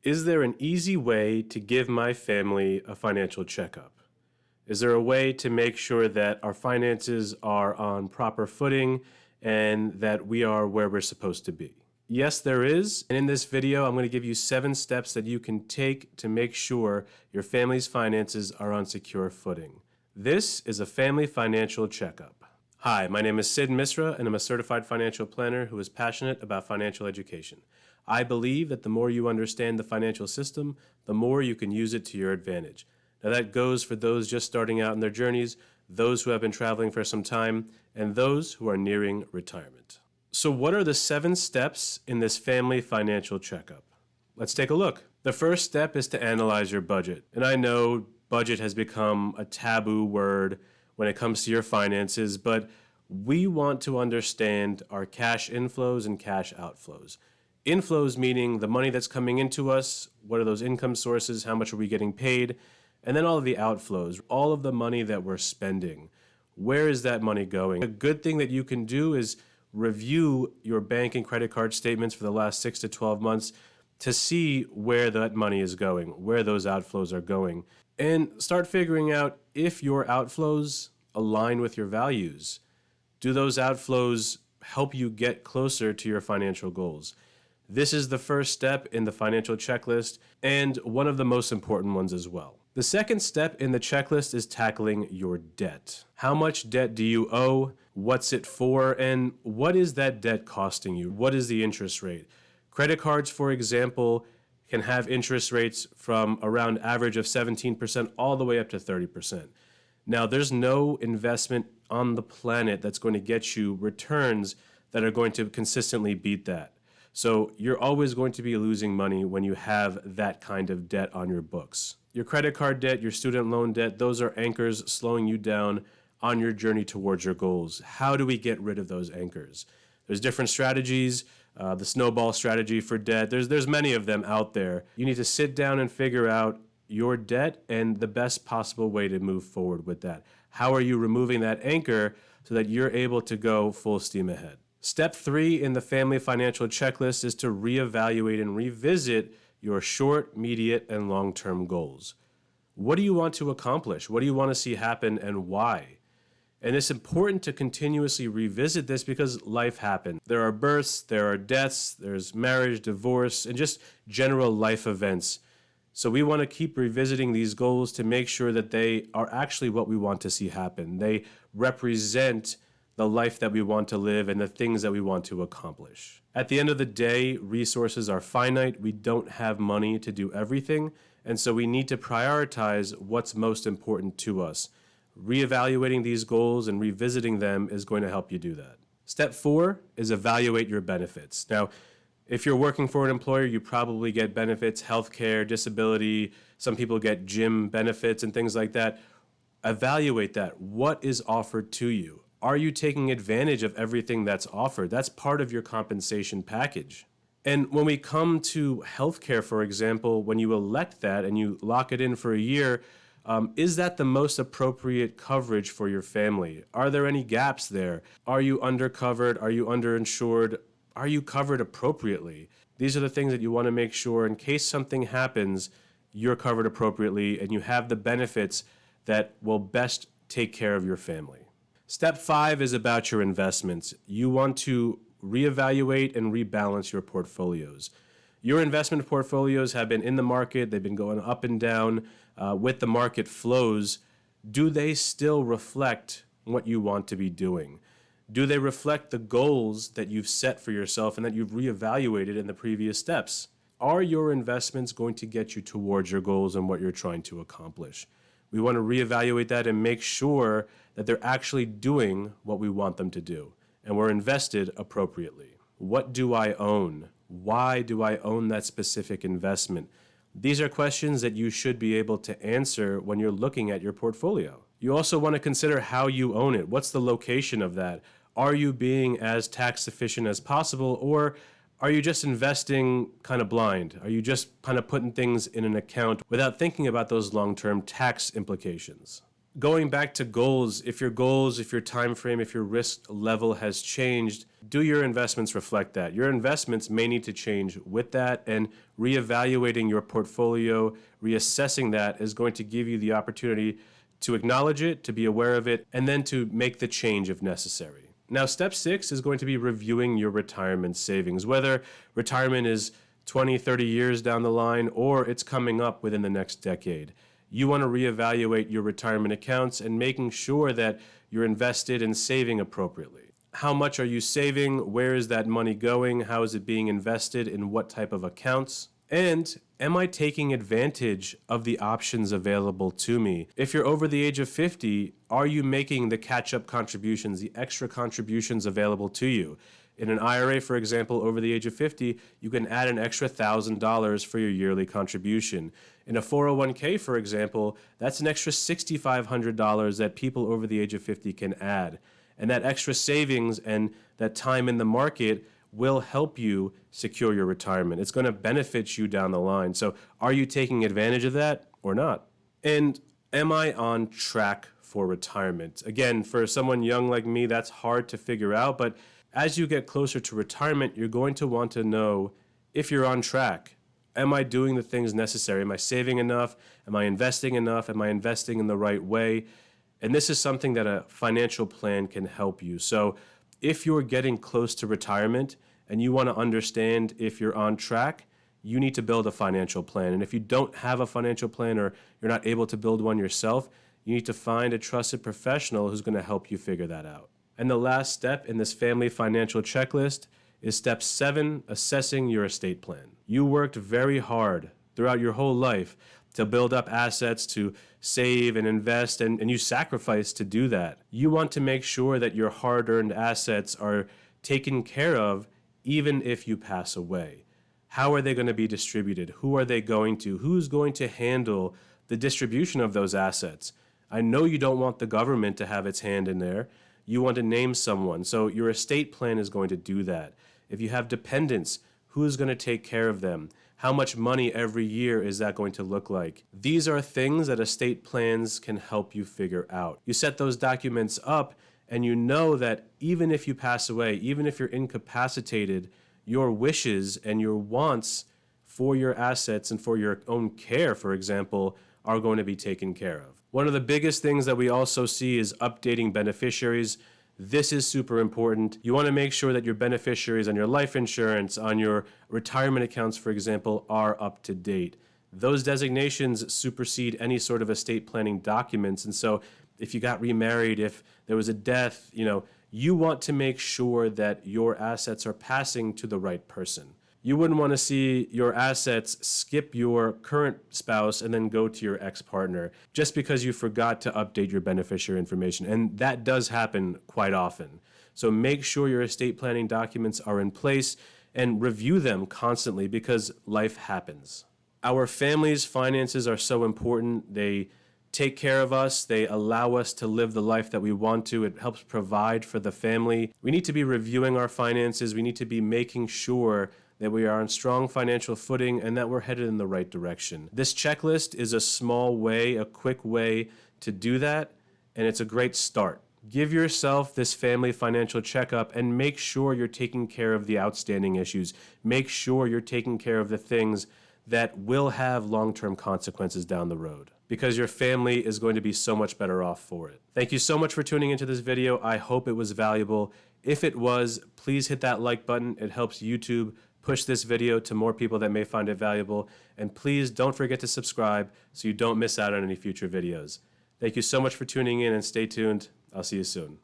Is there an easy way to give my family a financial checkup? Is there a way to make sure that our finances are on proper footing and that we are where we're supposed to be? Yes, there is. And in this video, I'm going to give you 7 steps that you can take to make sure your family's finances are on secure footing. This is a family financial checkup. Hi, my name is Sid Misra, and I'm a certified financial planner who is passionate about financial education. I believe that the more you understand the financial system, the more you can use it to your advantage. Now that goes for those just starting out in their journeys, those who have been traveling for some time, and those who are nearing retirement. So what are the 7 steps in this family financial checkup? Let's take a look. The first step is to analyze your budget. And I know budget has become a taboo word when it comes to your finances, but we want to understand our cash inflows and cash outflows. Inflows meaning the money that's coming into us, what are those income sources, how much are we getting paid, and then all of the outflows, all of the money that we're spending. Where is that money going? A good thing that you can do is review your bank and credit card statements for the last 6 to 12 months to see where that money is going, where those outflows are going, and start figuring out if your outflows align with your values. Do those outflows help you get closer to your financial goals? This is the first step in the financial checklist and one of the most important ones as well. The second step in the checklist is tackling your debt. How much debt do you owe? What's it for? And what is that debt costing you? What is the interest rate? Credit cards, for example, can have interest rates from around average of 17% all the way up to 30%. Now, there's no investment on the planet that's going to get you returns that are going to consistently beat that. So you're always going to be losing money when you have that kind of debt on your books. Your credit card debt, your student loan debt, those are anchors slowing you down on your journey towards your goals. How do we get rid of those anchors? There's different strategies, the snowball strategy for debt. There's many of them out there. You need to sit down and figure out your debt and the best possible way to move forward with that. How are you removing that anchor so that you're able to go full steam ahead? Step 3 in the family financial checklist is to reevaluate and revisit your short, immediate, and long-term goals. What do you want to accomplish? What do you want to see happen and why? And it's important to continuously revisit this because life happens. There are births, there are deaths, there's marriage, divorce, and just general life events. So we want to keep revisiting these goals to make sure that they are actually what we want to see happen. They represent the life that we want to live and the things that we want to accomplish. At the end of the day, resources are finite. We don't have money to do everything, and so we need to prioritize what's most important to us. Reevaluating these goals and revisiting them is going to help you do that. Step 4 is evaluate your benefits. Now, if you're working for an employer, you probably get benefits, healthcare, disability. Some people get gym benefits and things like that. Evaluate that. What is offered to you? Are you taking advantage of everything that's offered? That's part of your compensation package. And when we come to healthcare, for example, when you elect that and you lock it in for a year, is that the most appropriate coverage for your family? Are there any gaps there? Are you undercovered? Are you underinsured? Are you covered appropriately? These are the things that you want to make sure in case something happens, you're covered appropriately and you have the benefits that will best take care of your family. Step 5 is about your investments. You want to reevaluate and rebalance your portfolios. Your investment portfolios have been in the market, they've been going up and down with the market flows. Do they still reflect what you want to be doing? Do they reflect the goals that you've set for yourself and that you've reevaluated in the previous steps? Are your investments going to get you towards your goals and what you're trying to accomplish? We want to reevaluate that and make sure that they're actually doing what we want them to do and we're invested appropriately. What do I own? Why do I own that specific investment? These are questions that you should be able to answer when you're looking at your portfolio. You also want to consider how you own it. What's the location of that? Are you being as tax efficient as possible, or are you just investing kind of blind? Are you just kind of putting things in an account without thinking about those long-term tax implications? Going back to goals, if your time frame, if your risk level has changed, do your investments reflect that? Your investments may need to change with that, and reevaluating your portfolio, reassessing that is going to give you the opportunity to acknowledge it, to be aware of it, and then to make the change if necessary. Now, step 6 is going to be reviewing your retirement savings, whether retirement is 20, 30 years down the line or it's coming up within the next decade. You want to reevaluate your retirement accounts and making sure that you're invested and saving appropriately. How much are you saving? Where is that money going? How is it being invested? In what type of accounts? And am I taking advantage of the options available to me? If you're over the age of 50, are you making the catch-up contributions, the extra contributions available to you? In an IRA, for example, over the age of 50, you can add an extra $1,000 for your yearly contribution. In a 401k, for example, that's an extra $6,500 that people over the age of 50 can add. And that extra savings and that time in the market will help you secure your retirement. It's going to benefit you down the line. So are you taking advantage of that or not? And am I on track for retirement? Again, for someone young like me, that's hard to figure out, but as you get closer to retirement, you're going to want to know if you're on track. Am I doing the things necessary? Am I saving enough? Am I investing enough? Am I investing in the right way? And this is something that a financial plan can help you. So if you're getting close to retirement and you want to understand if you're on track, you need to build a financial plan. And if you don't have a financial plan or you're not able to build one yourself, you need to find a trusted professional who's going to help you figure that out. And the last step in this family financial checklist is step 7, assessing your estate plan. You worked very hard throughout your whole life to build up assets, to save and invest, and you sacrificed to do that. You want to make sure that your hard-earned assets are taken care of even if you pass away. How are they going to be distributed? Who are they going to? Who's going to handle the distribution of those assets? I know you don't want the government to have its hand in there. You want to name someone. So your estate plan is going to do that. If you have dependents, who's going to take care of them? How much money every year is that going to look like? These are things that estate plans can help you figure out. You set those documents up and you know that even if you pass away, even if you're incapacitated, your wishes and your wants for your assets and for your own care, for example, are going to be taken care of. One of the biggest things that we also see is updating beneficiaries. This is super important. You want to make sure that your beneficiaries on your life insurance, on your retirement accounts, for example, are up to date. Those designations supersede any sort of estate planning documents. And so if you got remarried, if there was a death, you want to make sure that your assets are passing to the right person. You wouldn't want to see your assets skip your current spouse and then go to your ex-partner just because you forgot to update your beneficiary information. And that does happen quite often. So make sure your estate planning documents are in place and review them constantly because life happens. Our family's finances are so important. They take care of us. They allow us to live the life that we want to. It helps provide for the family. We need to be reviewing our finances. We need to be making sure that we are on strong financial footing and that we're headed in the right direction. This checklist is a small way, a quick way to do that, and it's a great start. Give yourself this family financial checkup and make sure you're taking care of the outstanding issues. Make sure you're taking care of the things that will have long-term consequences down the road, because your family is going to be so much better off for it. Thank you so much for tuning into this video. I hope it was valuable. If it was, please hit that like button. It helps YouTube push this video to more people that may find it valuable. And please don't forget to subscribe so you don't miss out on any future videos. Thank you so much for tuning in and stay tuned. I'll see you soon.